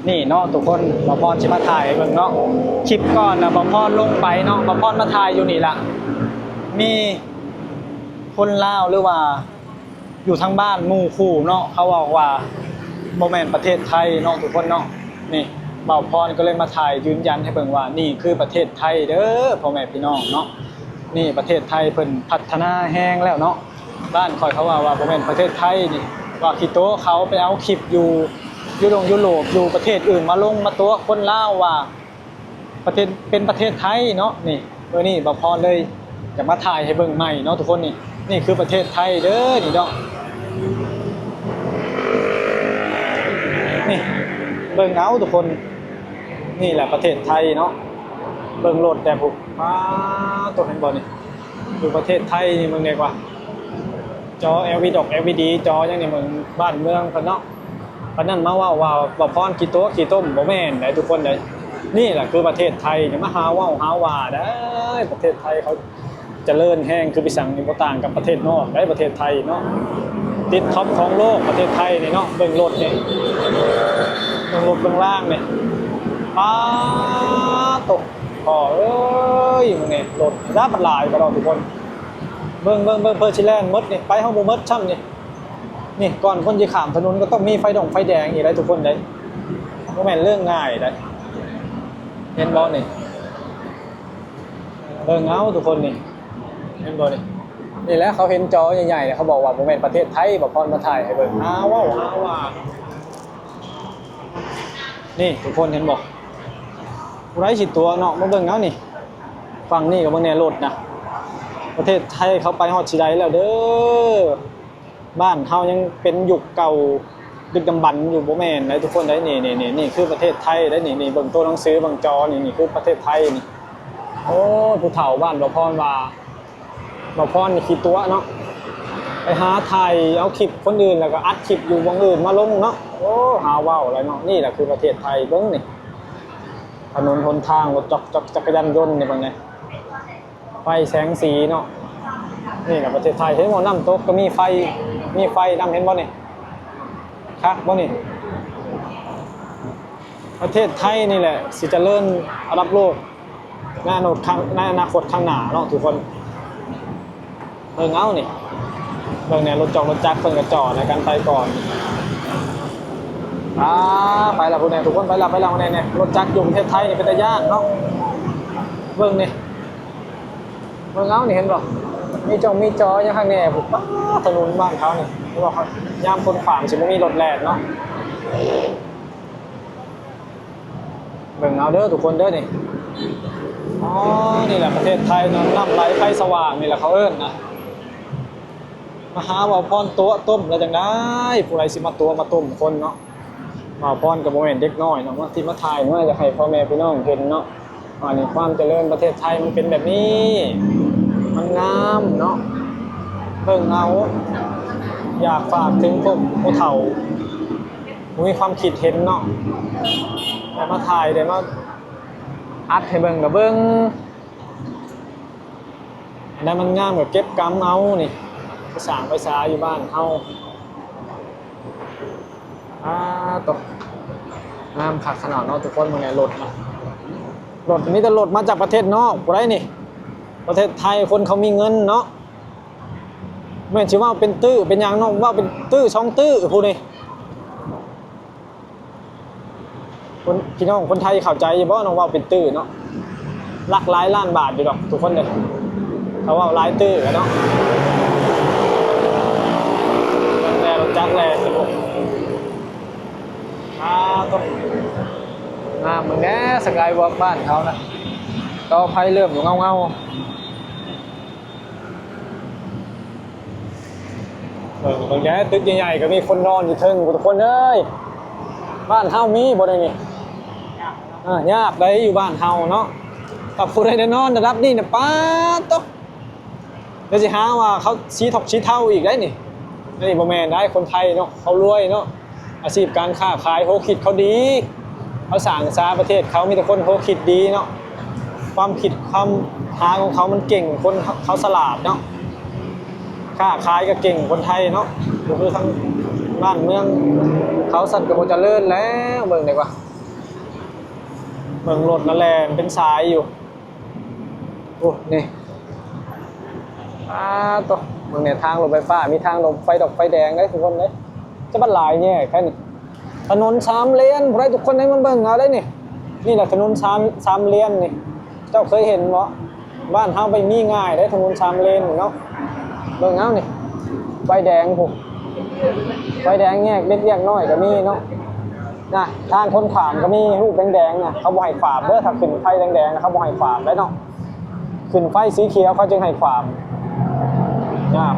นี่เนาะทุกคนบ่พรสิมาถ่ายเบิ่งเนาะคลิปก่อนนะบ่พรลงไปเนาะบ่พรมาถ่ายอยู่นี่ล่ะมีคนลาวหรือว่าอยู่ทางบ้านหมู่คู่เนาะเขาบอกว่าบ่แม่นประเทศไทยเนาะทุกคนเนาะนี่บ่าวพรก็เลยมาถ่ายยืนยันให้เบิ่งว่านี่คือประเทศไทยเด้อพ่อแม่พี่น้องเนาะนี่ประเทศไทยเพิ่นพัฒนาแฮงแล้วเนาะบ้านคอยเขาว่าบ่แม่นประเทศไทยนี่ว่าคิโตเขาไปเอาคลิปอยู่ยุโรปอยู่ประเทศอื่นมาลงมาตัวคนลาวว่าประเทศเป็นประเทศไทยเนาะนี่นี่บ่าวพรเลยจะมาถ่ายให้เบิ่งใหม่เนาะทุกคนนี่คือประเทศไทยเด้อนี่เนาะนี่เบิ่งเอาทุกคนนี่แหละประเทศไทยเนาะเบิ่งรถแต่พวกตัวเห็นบ่นี่อยู่ประเทศไทยนี่มึงเนี่ยกว่าจอ LVD จออย่างนี้มึงบ้านเมืองเพิ่นเนาะปานนั้นมาว่าบ่พรกี่โต๊ะกี่ต้มบ่แม่นได้ทุกคนเลยนี่แหละคือประเทศไทยอย่ามาหาว่าได้ประเทศไทยเขาเจริญแห้งคือไปสั่งนี่บ่ต่างกับประเทศนอกได้ประเทศไทยเนาะติดท็อปของโลกประเทศไทยนี่เนาะเบิ่งรถนี่เบิ่งรถเบิ่งล่างนี่ตกเอ้ยมึงนี่รถรับหลายบ่ดอกทุกคนเบิ่งเพอร์ชิแลนด์มดนี่ไปเฮาบ่มดช่ำนี่ก่อนคนสิข้ามถนนก็ต้องมีไฟไฟแดงอีกได้ทุกคนได้บ่แม่นเรื่องง่ายได้เห็นบ่นี่เบิ่งเอาทุกคนนี่เห็นบ่นี่แหละเขาเห็นจอใหญ่ๆเนี่ยเขาบอกว่าบ่แม่นประเทศไทยบ่พรมาถ่ายให้เบิ่งว่านี่ทุกคนเห็นบ่ไร้สิตัวเนาะมาเบิ่งเอานี่ฝั่งนี้กับเบิ่งแนวรถนะประเทศไทยเขาไปฮอดสิได้แล้วเด้อบ้านเฮายังเป็นยุคเก่าดึกดำบรรพ์อยู่บ่แม่นได้ทุกคนได้นี่คือประเทศไทยได้นี่เบิ่งตัวหนังสือเบิ่งจอนี่คือประเทศไทยนี่โอ้ผู้เฒ่าบ้านบ่พรว่าบ่พรนี่คิดตัวเนาะไปหาถ่ายเอาคลิปคนอื่นแล้วก็อัดคลิปอยู่วงอื่นมาลงเนาะโอ้หาว้าวอะไรเนาะนี่แหละคือประเทศไทยเบิ่งนี่ถนนหนทางรถจักรยานยนต์นี่เป็นไงไฟแสงสีเนาะนี่แหละประเทศไทยเห็นบ่น้ำตกก็มีไฟน้ำเห็นบ่นี่คักบ่นี่ประเทศไทยนี่แหละสิเจริญระดับโลกในอนาคตข้างหน้าเนาะทุกคนเบิ่งเอานี่เบิ่งเนี่ยรถจักรเพิ่นก็จอดในการไปก่อนไปแล้วพวกนี้ทุกคนไปแล้วเนี่ยรถจักรอยู่ประเทศไทยนี่เป็นตาย่านเนาะเบิ่งนี่เบิ่งเอานี่เห็นบ่มีจออย่างข้างแน่พวกถนนบ้านเขานี่เขาบอกเขายามคนผ่านสิบ่มีรถแล่นเนาะเบิ่งเอาเด้อทุกคนเด้อนี่นี่แหละประเทศไทยเนาะน้ำไหลไฟสว่างนี่แหละเขาเอิ้นนะมาหาว่าพรตัวต้มแล้วจังได้ผู้ใดสิมาตัวมาต้มคนเนาะมาพรกับโมเมนต์เด็กน้อยเนาะที่มาถ่ายเมื่อจะให้พ่อแม่พี่น้องเห็นเนาะนี่ความเจริญประเทศไทยมันเป็นแบบนี้มันงามเนาะเบิ่งเอาอยากฝากถึงพวกผู้เฒ่ามีความคิดเห็นเนาะได้มาถ่ายได้มาอัดให้เบิ่งกับเบิ่งได้มันงามแบบเก็บกำเอานี่ไปสร้างไปสาอยู่บ้านเฮาตกน้ำขัดขนาดเนาะทุกคนมึงไงรถมีแต่รถมาจากประเทศนอกกูได้นี่ประเทศไทยคนเขามีเงินเนาะไม่ใช่ว่าเป็นตื้อเป็นยางนอกว่าเป็นตื้อช่องตื้อพูดนี่คนพี่น้องคนไทยเข้าใจบ่น้องว่าเป็นตื้อเนาะหลักหลายล้านบาทอยู่ดอกทุกคนเลยเขาว่าหลายตื้อเนาะแรงจักแรงต้องมึงแน่สกายวอล์กบ้านเขานะต่อไฟเริ่มอยู่เงาตรงนี้ตึกใหญ่ๆก็มีคนนอนอยู่เทิงทุกคนเอ้ยบ้านเฮามีบ่ได้นี่ยากได้อยู่บ้านเฮาเนาะกับผู้ใดได้นอนระดับนี้เนี่ยป้าต๊อกเดี๋ยวสิหาว่าเขาชี้ถกชี้เท่าอีกได้นี่บ่แม่นได้คนไทยเนาะเขารวยเนาะอาชีพการค้าขายโหคิดเขาดีเขาสร้างสาประเทศเขามีแต่คนโหคิดดีเนาะความคิดความหาของเขามันเก่งคนเขาฉลาดเนาะค้าขายก็เก่งคนไทยเนาะคือทั้งบ้านเมืองเขาสั่นกับโมเจริญแล้วเบิ่งดีกว่า เบิ่งรถนั่นแหละเป็นสายอยู่โอ้นี่ตัวเบิ่งเนี่ยทางรถไฟฟ้ามีทางลงไฟดอกไฟแดงได้ทุกคนเลยจะบัดหลายเนี่ยแค่นี้ถนน3 เลนผู้ใดทุกคนได้มันเบิ่งเอาได้นี่นี่แหละถนน3 เลนนี่เจ้าเคยเห็นบ่บ้านเฮาไปมีง่ายได้ถนน3 เลนเนาะเบิ่งเอานี่ไฟแดงพวกไฟแดงแยกเล็กแยกน้อยก็มีเนาะนะทางคนขามก็มีรูปแดงๆนะเขาบ่ให้ขวามเด้อถ้าขึ้นไฟแดงๆนะเขาบ่ให้ขวามได้เนาะขึ้นไฟสีเขียวเขาจึงให้ขวาม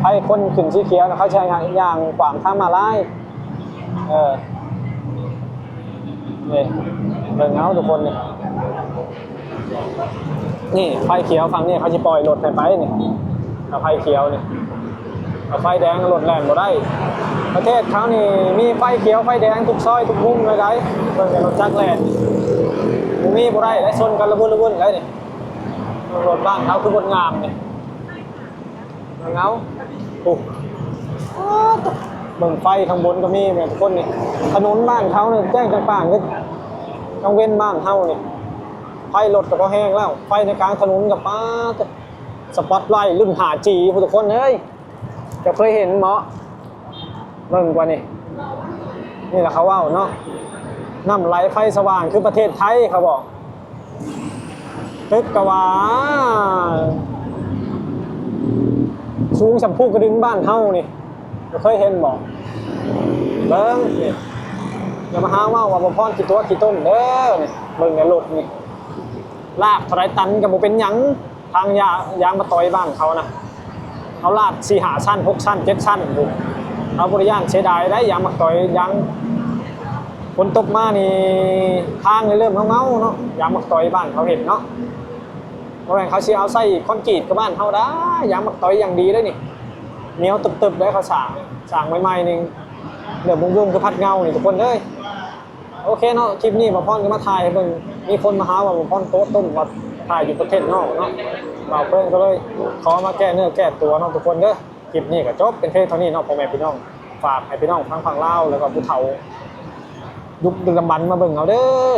ไฟคนขึ้นสีเขียวนะเขาใช้อย่างขวามทางมาลายนี่เบิ่งเอาทุกคนนี่ไฟเขียวฝั่งนี้เขาจะปล่อยรถไปนี่ไฟเขียวนี่ไฟแดงรถแล่นบ่ได้ประเทศเขานี่มีไฟเขียวไฟแดงทุกซอยทุกมุมเลยได้เบิ่งรถจักรแล่นมีบ่ได้ได้ชนกันระบุนได้นี่รถบ้านเขาคือบนงามนี่เงาโอ้เบิ่งไฟข้างบนก็มีแม่ทุกคนนี่ถนนบ้านเขาเนี่ยแจ้งต่างๆคือต้องเว้นบ้านเฮานี่ไฟรถก็แห้งแล้วไฟในกลางถนนกับป้าสปอตไลท์รุ่น 5G ทุกคนเอ้ยจะเคยเห็นหมอเบิ่งกว่านี่นี่แหละเขาว่าเนาะน้ำไหลไฟสว่างคือประเทศไทยเขาบอกตึกกว่าสูงสัมพูกระดึงบ้านเฮานี่จะเคยเห็นบอกเบิ่งนี่อย่ามาหาว่าบ่พรกี่ตัวกี่ต้นเด้อนี่เบิ่งในรถนี่ลากเท่าไรตันก็บ่เป็นหยังทางยางมาต่อยบ้านเขานะเอาลาด4-5 ชั้น6 ชั้น7 ชั้นอยู่เอาบริยานเสียดายได้ยางมาต่อยยางฝนตกมานี่ทางเริ่มเงาเนาะยางมาต่อยบ้านเขาเห็นเนาะเพราะงั้นเขาสิเอาใส่คอนกรีตกับบ้านเขาได้ยางมาต่อยอย่างดีได้นี่เหนียวตึบๆได้เขาสั่งใหม่ๆนึงเดี๋ยวยุ่งๆคือพัดเงานี่ทุกคนเอ้ยโอเคเนาะคลิปนี้บ่พรก็มาถ่ายให้เบิ่งมีคนมาหาว่าบ่พรโต๊ะต้นว่าถ่ายอยู่ประเทศนอกเนาะบ่าวเพิ่นก็เลยขอมาแก้เนื้อแก้ตัวเนาะทุกคนเด้อคลิปนี้ก็จบเป็นเพลงเท่านี้เนาะพ่อแม่พี่น้องฝากให้พี่น้องฟังลาวแล้วก็ผู้เฒ่ายุคดึกดำบรรพ์มาเบิ่งเอาเด้อ